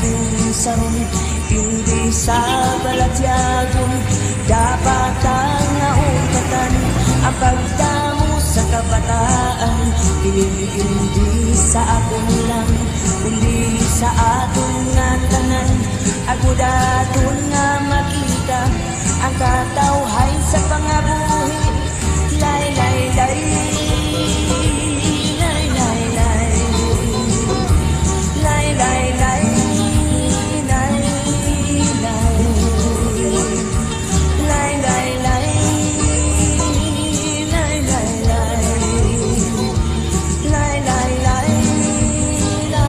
akong saron, hindi sa balatyagon. Dapat ang naungkatan ang pagdamo sa kabataan. Hindi sa akong lang, kundi sa atong nga tanan. Ako